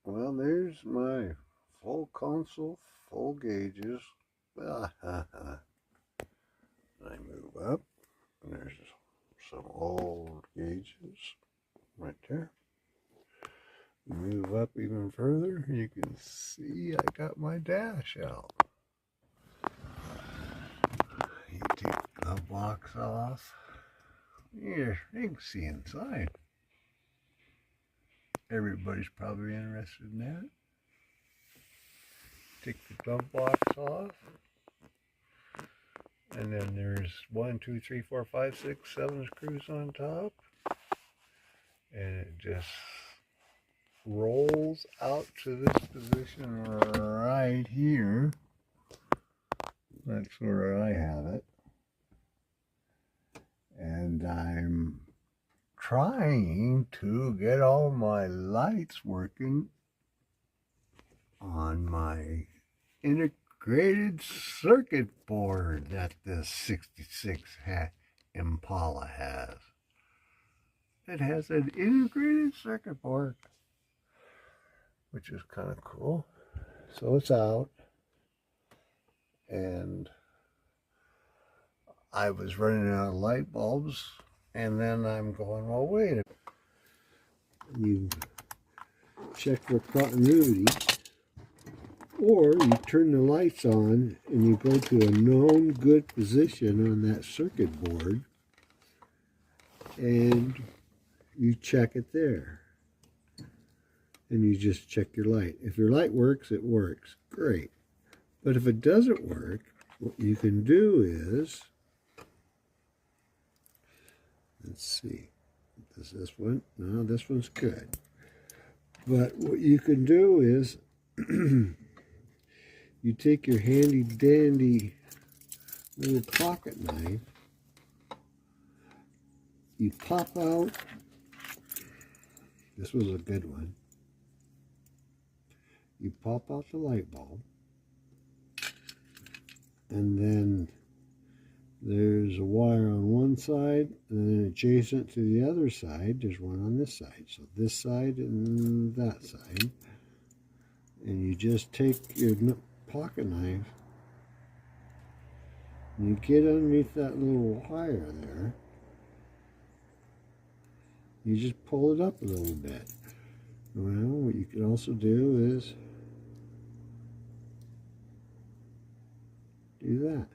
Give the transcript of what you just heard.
Well, there's my full console, full gauges. I move up, and there's some old gauges right there. Move up even further, you can see I got my dash out. You take the box off. Here, you can see inside. Everybody's probably interested in that. Take the glove box off. And then there's 1, 2, 3, 4, 5, 6, 7 screws on top. And it just rolls out to this position right here. That's where I have it. And I'm trying to get all my lights working on my integrated circuit board that the 66 Impala has. It has an integrated circuit board, which is kind of cool. So it's out, and I was running out of light bulbs, and then I'm going, well, wait a minute. You check for continuity, or you turn the lights on and you go to a known good position on that circuit board and you check it there. And you just check your light. If your light works, it works. Great. But if it doesn't work, what you can do is, let's see, does this one? No, this one's good. But what you can do is you take your handy dandy little pocket knife, you pop out, this was a good one, you pop out the light bulb, and then there's a wire on one side, and then adjacent to the other side, there's one on this side. So this side and that side. And you just take your pocket knife, and you get underneath that little wire there. You just pull it up a little bit. Well, what you can also do is do that.